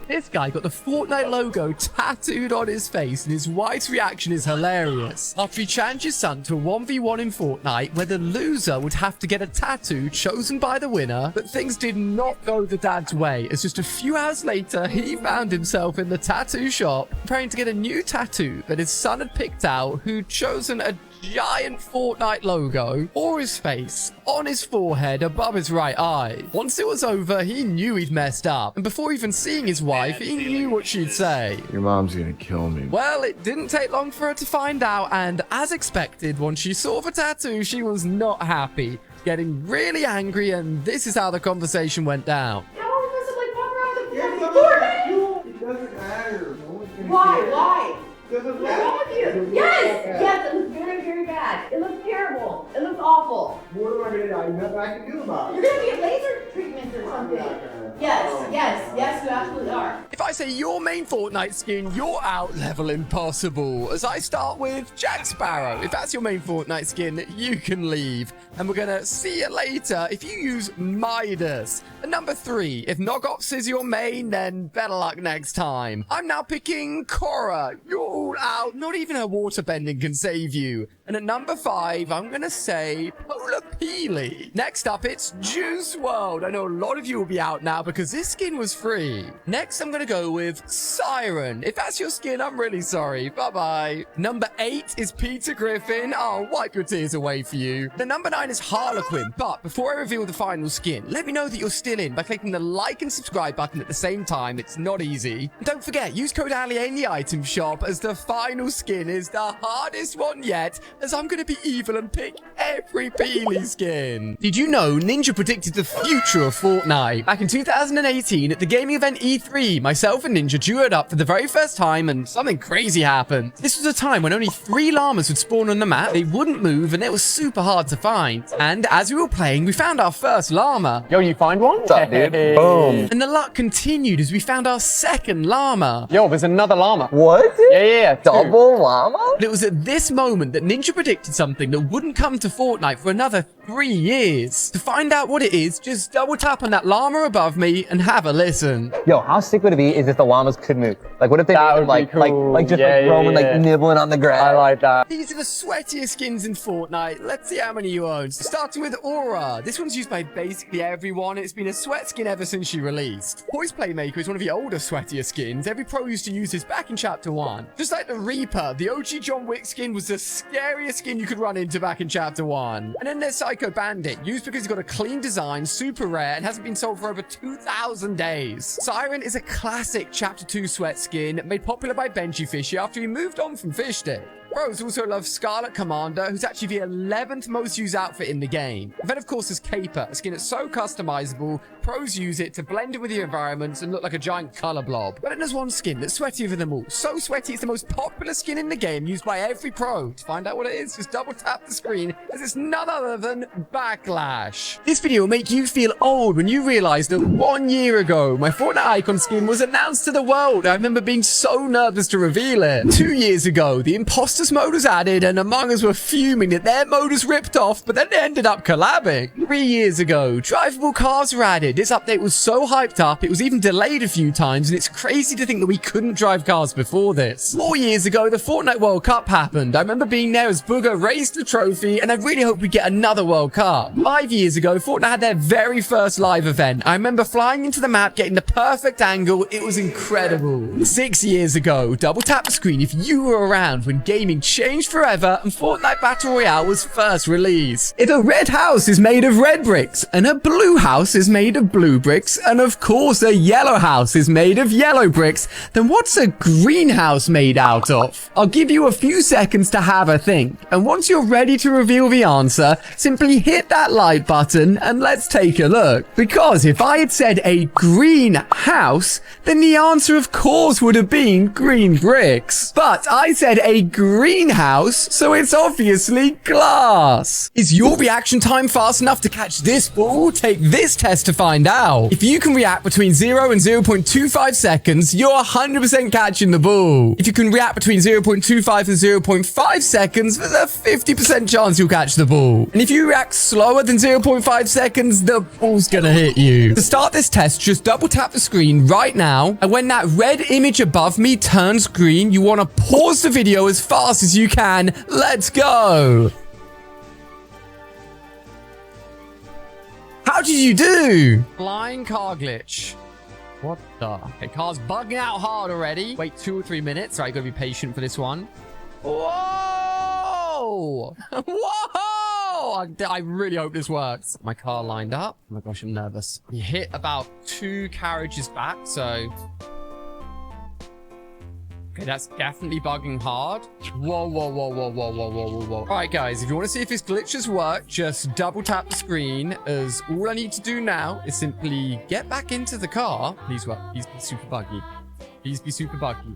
This guy got the Fortnite logo tattooed on his face, and his wife's reaction is hilarious. After he challenged his son to a 1v1 in Fortnite, where the loser would have to get a tattoo chosen by the winner, but things did not go the dad's way, as just a few hours later, he found himself in the tattoo shop, preparing to get a new tattoo that his son had picked out, who'd chosen a giant Fortnite logo for his face, on his forehead, above his right eye. Once it was over, he knew he'd messed up, and before even seeing his wife, he knew what she'd say. Your mom's gonna kill me. Well, it didn't take long for her to find out, and as expected, once she saw the tattoo, she was not happy, getting really angry, and this is how the conversation went down. How are we supposed to like walk around the Fortnite? It doesn't matter. No one's gonna Why? Doesn't What's wrong with you? Yes, it looks very, very bad. It looks terrible. It looks awful. What am I gonna do? I have nothing I can do about You're it. gonna get laser treatment or something. Yes, you absolutely are. If I say your main Fortnite skin, you're out level impossible. As I start with Jack Sparrow. If that's your main Fortnite skin, you can leave. And we're gonna see you later if you use Midas. And number 3, if Knogops is your main, then better luck next time. I'm now picking Cora. You're all out. Not even her water bending can save you. And at number 5, I'm gonna say Polar Peely. Next up, it's Juice WRLD. I know a lot of you will be out now because this skin was free. Next, I'm gonna go with Siren. If that's your skin, I'm really sorry. Bye-bye. Number 8 is Peter Griffin. I'll wipe your tears away for you. The number 9 is Harlequin. But before I reveal the final skin, let me know that you're still in by clicking the like and subscribe button at the same time. It's not easy. And don't forget, use code ALIE in the item shop, as the final skin is the hardest one yet, as I'm gonna be evil and pick every Peely skin. Did you know Ninja predicted the future of Fortnite? Back in 2018 at the gaming event E3, myself and Ninja duoed up for the very first time, and something crazy happened. This was a time when only 3 llamas would spawn on the map, they wouldn't move, and it was super hard to find. And as we were playing, we found our first llama. Yo, you find one? What's up, dude? Boom. And the luck continued as we found our second llama. Yo, there's another llama. What? Yeah. Double llama? But it was at this moment that Ninja predicted something that wouldn't come to Fortnite for another 3 years. To find out what it is, just double tap on that llama above me and have a listen. Yo, how sick would it be if the llamas could move? Like, what if they That made would them, be cool. like just Yeah, roaming, yeah. like nibbling on the grass? I like that. These are the sweatiest skins in Fortnite. Let's see how many you own. Starting with Aura. This one's used by basically everyone. It's been a sweat skin ever since she released. Poise Playmaker is one of the older, sweatier skins. Every pro used to use this back in Chapter 1. Just like the Reaper, the OG John Wick skin was the scariest skin you could run into back in Chapter 1. And then there's Psycho Bandit, used because it's got a clean design, super rare, and hasn't been sold for over 2,000 days. Siren is a classic Chapter 2 sweat skin, made popular by Benji Fishy after he moved on from Fishstick. Pros also love Scarlet Commander, who's actually the 11th most used outfit in the game. And then, of course, there's Caper, a skin that's so customizable, pros use it to blend in with your environments and look like a giant color blob. But then there's one skin that's sweatier than them all. So sweaty, it's the most popular skin in the game, used by every pro. To find out what it is, just double tap the screen, as it's none other than Backlash. This video will make you feel old when you realize that 1 year ago, my Fortnite icon skin was announced to the world. I remember being so nervous to reveal it. 2 years ago, the imposter Us mode was added, and Among Us were fuming that their mode was ripped off, but then they ended up collabing. 3 years ago, drivable cars were added. This update was so hyped up, it was even delayed a few times, and it's crazy to think that we couldn't drive cars before this. 4 years ago, the Fortnite World Cup happened. I remember being there as Booger raised the trophy, and I really hope we get another World Cup. 5 years ago, Fortnite had their very first live event. I remember flying into the map, getting the perfect angle. It was incredible. 6 years ago, double tap the screen if you were around when gaming changed forever and Fortnite Battle Royale was first released. If a red house is made of red bricks, and a blue house is made of blue bricks, and of course a yellow house is made of yellow bricks, then what's a greenhouse made out of? I'll give you a few seconds to have a think, and once you're ready to reveal the answer, simply hit that like button and let's take a look. Because if I had said a green house, then the answer of course would have been green bricks. But I said a greenhouse, so it's obviously glass. Is your reaction time fast enough to catch this ball? Take this test to find out. If you can react between 0 and 0.25 seconds, you're 100% catching the ball. If you can react between 0.25 and 0.5 seconds, there's a 50% chance you'll catch the ball. And if you react slower than 0.5 seconds, the ball's gonna hit you. To start this test, just double tap the screen right now, and when that red image above me turns green, you want to pause the video as fast as you can. Let's go. How did you do? Flying car glitch. What the? Okay, car's bugging out hard already. Wait 2 or 3 minutes. All right, gotta be patient for this one. Whoa! Whoa! I really hope this works. My car lined up. Oh my gosh, I'm nervous. You hit about 2 carriages back, so... Okay, that's definitely bugging hard. Whoa, whoa, whoa, whoa, whoa, whoa, whoa, whoa, whoa. All right, guys, if you want to see if this glitches work, just double tap the screen, as all I need to do now is simply get back into the car. Please work. Please be super buggy. Please be super buggy.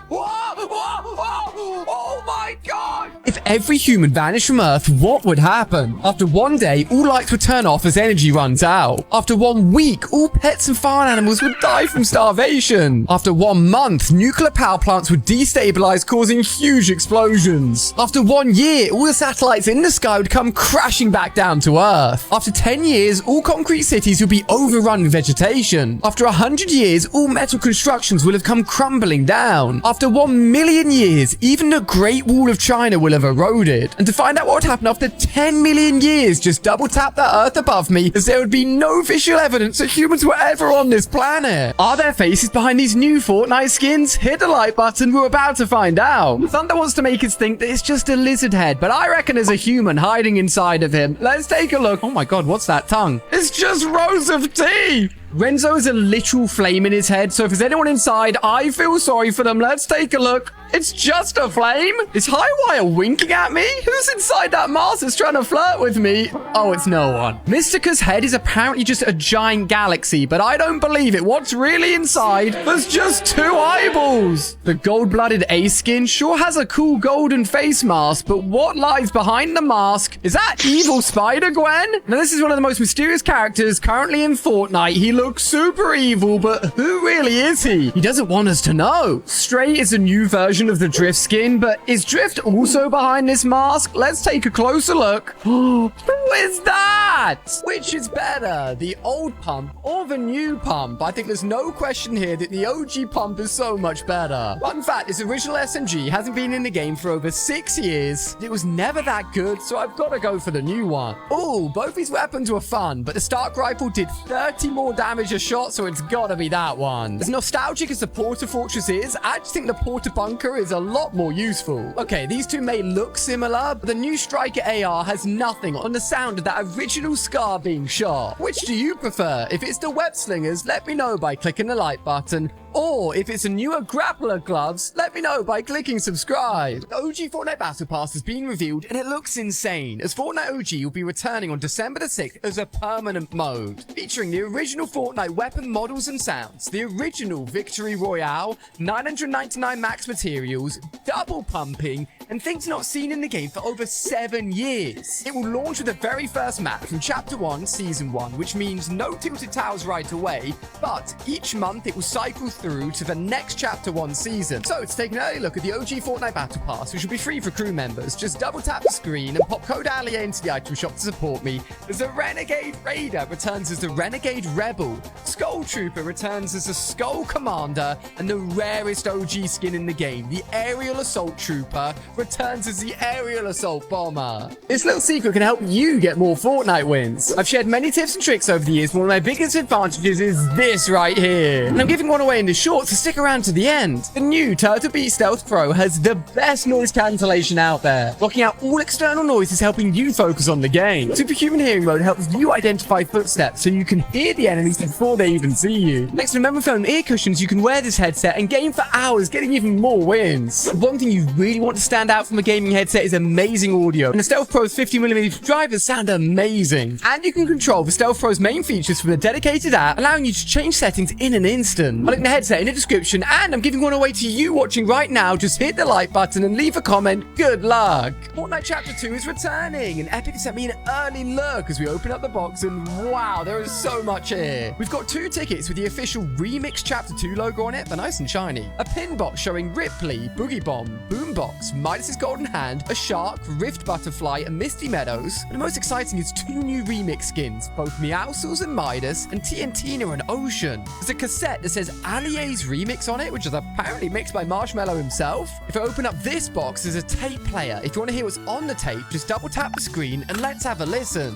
Whoa! Whoa! Whoa! Oh my god! If every human vanished from Earth, what would happen? After 1 day, all lights would turn off as energy runs out. After 1 week, all pets and farm animals would die from starvation. After 1 month, nuclear power plants would destabilize, causing huge explosions. After 1 year, all the satellites in the sky would come crashing back down to Earth. After 10 years, all concrete cities would be overrun with vegetation. After 100 years, all metal constructions will have come crumbling down. After 1 million years, even the Great Wall of China will have eroded. And to find out what would happen after 10 million years, just double tap the Earth above me, as there would be no visual evidence that humans were ever on this planet. Are there faces behind these new Fortnite skins? Hit the like button, we're about to find out. Thunder wants to make us think that it's just a lizard head, but I reckon there's a human hiding inside of him. Let's take a look. Oh my god, what's that tongue? It's just rows of teeth! Renzo has a literal flame in his head, so if there's anyone inside, I feel sorry for them. Let's take a look. It's just a flame? Is Highwire winking at me? Who's inside that mask that's trying to flirt with me? Oh, it's no one. Mystica's head is apparently just a giant galaxy, but I don't believe it. What's really inside? There's just 2 eyeballs. The gold-blooded Ace skin sure has a cool golden face mask, but what lies behind the mask? Is that evil Spider-Gwen? Now, this is one of the most mysterious characters currently in Fortnite. He looks super evil, but who really is he? He doesn't want us to know. Stray is a new version of the Drift skin, but is Drift also behind this mask? Let's take a closer look. Who is that? Which is better, the old pump or the new pump? I think there's no question here that the OG pump is so much better. Fun fact, this original SMG hasn't been in the game for over 6 years. It was never that good, so I've got to go for the new one. Oh, both these weapons were fun, but the Stark Rifle did 30 more damage a shot, so it's got to be that one. As nostalgic as the Porta Fortress is, I just think the Porta Bunker is a lot more useful. Okay, these two may look similar, but the new Striker AR has nothing on the sound of that original Scar being shot. Which do you prefer? If it's the Web Slingers, let me know by clicking the like button. Or if it's a newer Grappler Gloves, let me know by clicking subscribe. The OG Fortnite Battle Pass has been revealed and it looks insane, as Fortnite OG will be returning on December the 6th as a permanent mode, featuring the original Fortnite weapon models and sounds, the original Victory Royale, 999 max materials, double pumping, and things not seen in the game for over 7 years. It will launch with the very first map from Chapter 1, Season 1, which means no tilted towers right away, but each month it will cycle through to the next Chapter 1 season. So to take an early look at the OG Fortnite Battle Pass, which will be free for crew members, just double tap the screen and pop code ALIA into the item shop to support me. There's a Renegade Raider returns as the Renegade Rebel, Skull Trooper returns as the Skull Commander, and the rarest OG skin in the game, the Aerial Assault Trooper, returns as the Aerial Assault Bomber. This little secret can help you get more Fortnite wins. I've shared many tips and tricks over the years, but one of my biggest advantages is this right here. And I'm giving one away in the short, so stick around to the end. The new Turtle Beach Stealth Pro has the best noise cancellation out there, blocking out all external noises, helping you focus on the game. Superhuman Hearing Mode helps you identify footsteps so you can hear the enemies before they even see you. Next to memory foam ear cushions, you can wear this headset and game for hours, getting even more wins. One thing you really want to stand out from a gaming headset is amazing audio, and the Stealth Pro's 50mm drivers sound amazing. And you can control the Stealth Pro's main features from a dedicated app, allowing you to change settings in an instant. I'll link the headset in the description, and I'm giving one away to you watching right now. Just hit the like button and leave a comment. Good luck. Fortnite Chapter 2 is returning, and Epic sent me an early look as we open up the box, and wow, there is so much here. We've got 2 tickets with the official Remix Chapter 2 logo on it. They're nice and shiny. A pin box showing Ripley, Boogie Bomb, Boombox, Midas's Golden Hand, a Shark, Rift Butterfly, and Misty Meadows. And the most exciting is 2 new remix skins, both Meowscles and Midas, and Tiantina and Ocean. There's a cassette that says Allia's Remix on it, which is apparently mixed by Marshmello himself. If I open up this box, there's a tape player. If you want to hear what's on the tape, just double tap the screen and let's have a listen.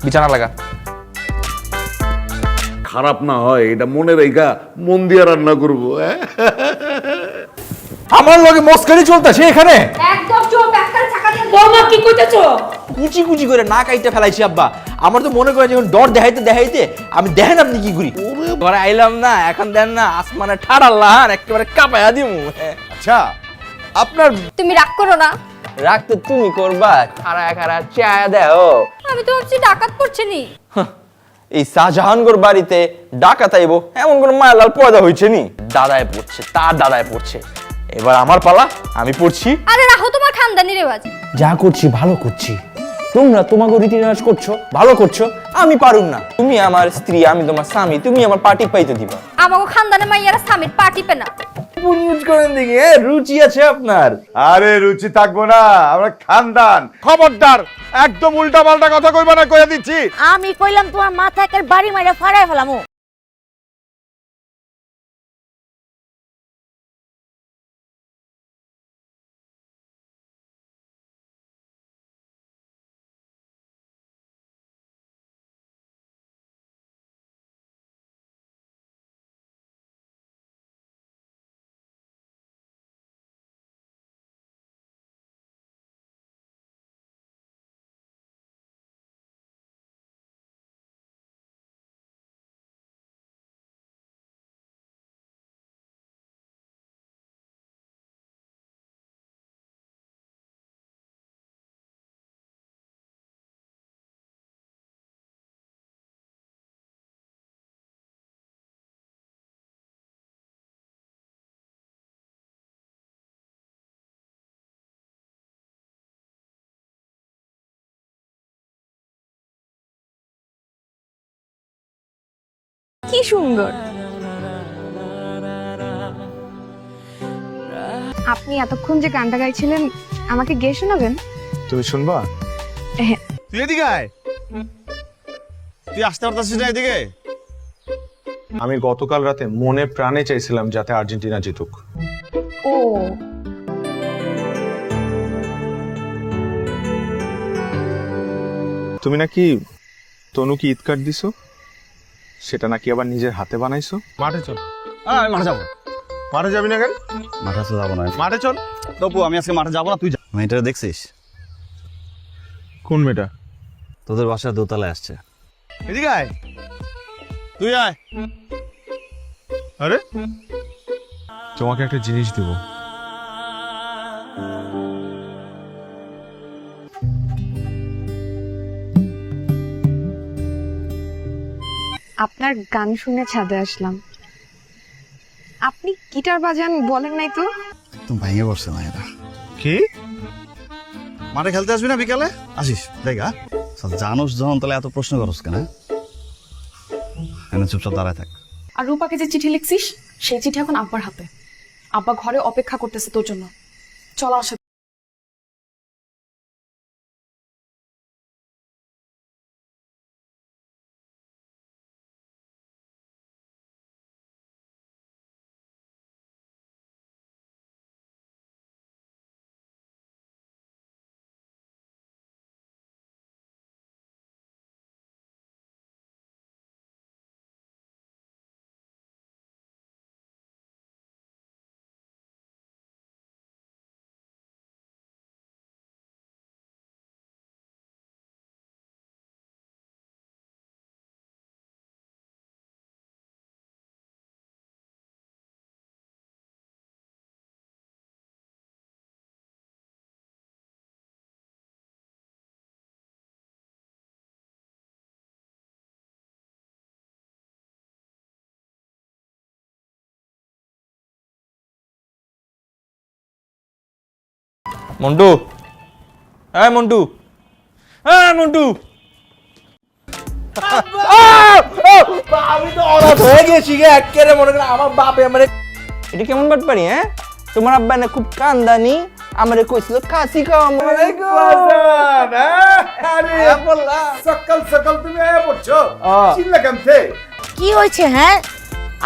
বিছানা লাগা খারাপ না হয় এটা মনে রেখা মন দিয়ে রান্না করবো। আমার লগে মস্কারি চলতেছে এখানে। একদম চুপ, একটা চাকা দিয়ে বৌমা কি কইতেছো? কুচি কুচি করে না কাইটা ফেলাইছি আব্বা। আমার তো মনে করে যখন ডর দেখাইতে দেখাইতে আমি দেখেন আপনি কি করি। ঘরে আইলাম না, এখন দেন না আসমানে ঠাড়াল্লা আর একেবারে কাঁপায়া দিমু। আচ্ছা আপনার তুমি রাগ করো না। রাগ তো তুমি করবা, খাড়া খাড়া চায়া দাও। আমি তো ভাবছি ডাকাত পড়ছে নি। এই শাহজাহানগর বাড়িতে ডাকাত আইবো এমন কোন মায়ালাল পয়দা হইছে নি? দাদায় পড়ছে, তার দাদায় পড়ছে, এবার আমার পালা, আমি পড়ছি। আরে রাখো তোমার খানদানি রেওয়াজ। যা করছি ভালো করছি, তোমরা তোমাকে রীতি রেওয়াজ করছো, ভালো করছো, আমি পারুম না। তুমি আমার স্ত্রী, আমি তোমার স্বামী, তুমি আমার পার্টি পাইতে দিবা। আমাকে খানদানে মাইয়ারা স্বামীর পার্টি পে না। ইউজ করেন দেখি, রুচি আছে আপনার। আরে রুচি থাকবো না, আমরা খানদান। খবরদার একদম উল্টা পাল্টা কথা কইবা না, কইয়া দিচ্ছি। আমি কইলাম তোমার মাথা একের বাড়ি মাইরা ফাড়ায় ফেলামু। কি সুন্দর। আপনি এতক্ষণ যে গানটা গাইছিলেন আমাকে গেয়ে শোনাবেন? তুমি শুনবা? হ্যাঁ। তুই এদিকে আয়। তুই আসতে পারতাছিস না এদিকে? আমি গতকাল রাতে মনে প্রাণে চাইছিলাম যাতে আর্জেন্টিনা জিতুক। ও তুমি নাকি তনুকে ঈদ কার্ড দিছো, সেটা নাকি আবার নিজের হাতে বানাইছো। মাঠে চল। আমি মাঠে যাবো। মাঠে যাবি না কেন? মাঠে তো যাবো না। মাঠে চল। তবু আমি আজকে মাঠে যাবো না, তুই যা। মেয়েটা দেখছিস? কোন মেয়েটা? তোদের বাসায় দোতলায় আসছে। এদিকে আয়। তুই আয়। আরে তোমাকে একটা জিনিস দেব। আপনার গান শুনে ছাদে আসলাম। আপনি গিটার বাজান বলেন নাই তো? তুমি ভেঙে পড়ছে মায়েরা। কি মাঠে খেলতে আসবি না বিকালে? আসিস দেখা জানোস যখন, তাহলে এত প্রশ্ন করস কেন? এনে চুপচাপ দাঁড়ায় থাক। আর রূপাকে যে চিঠি লিখছিস সেই চিঠি এখন আব্বার হাতে। আব্বা ঘরে অপেক্ষা করতেছে তোর জন্য। চল আসে। মন্টু, হ্যাঁ মন্টু, হ্যাঁ মন্টু। আমি তো অনাথ হয়ে গেছি গে, একেবারে মনে করেন আমার বাপে আমারে। এটা কেমন বাট পারি? হ্যাঁ, তোমার আব্বা না খুব কান্দানি, আমারে কইছিল কাশি খাওয়া। সকাল সকাল তুমি আয়া পড়ছো, চিল্লা কেমতে? কি হয়েছে? হ্যাঁ,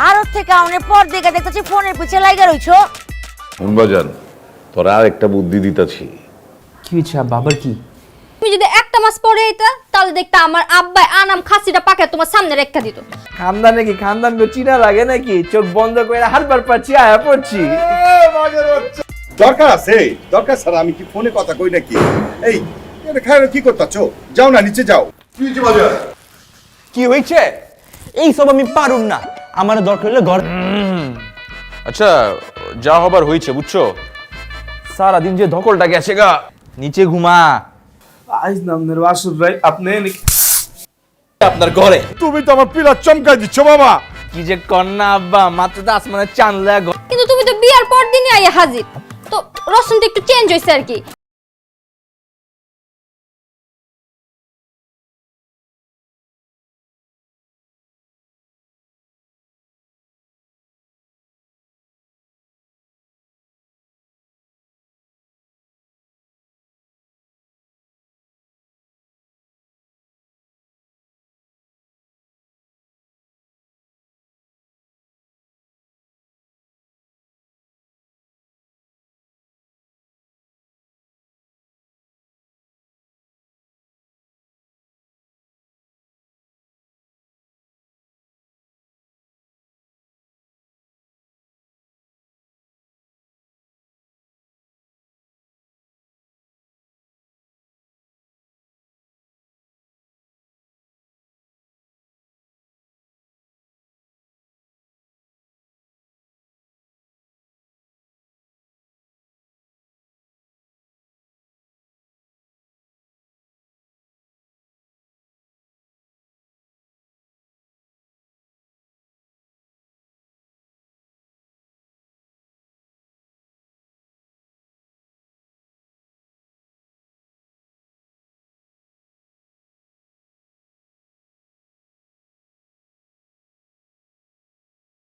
আর থেকে অনেক পর দেখে দেখতেছি ফোনের পিছে লাগা রইছো। বাজান, তোরা আর একটা বুদ্ধি দিতেছি। কি হয়েছে বাবার? কি তুমি যদি একটা মাস পরে আইতা তাহলে দেখতা আমার আব্বাই আনাম খাসিটা পাকে তোমার সামনে রেখা দিত। খানদান নাকি? খানদান গো চিনা লাগে নাকি? চোখ বন্ধ করে হারবার পাচ্ছি, আয়া পড়ছি। দরকার আছে, দরকার স্যার। আমি কি ফোনে কথা কই নাকি? এই খায় কি করতেছো? যাও না, নিচে যাও। কি হয়েছে? এই সব আমি পারুম না, আমার দরকার হলে ঘর। আচ্ছা, যা হবার হয়েছে বুঝছো। সারাদিন যে ধকলটা গেছে গা। নিচে ঘুমা। আজ নামনের বাসুর ভাই আপনি আপনার ঘরে তুমি তো আমার পিলা চমকাই দিচ্ছ বাবা। কি যে কন্যা আব্বা, মাত্র তো আসমানে চান লাগা। কিন্তু তুমি তো বিয়ার পর দিনই আইয়া হাজির। তো রসুনটা একটু চেঞ্জ হইছে আর কি।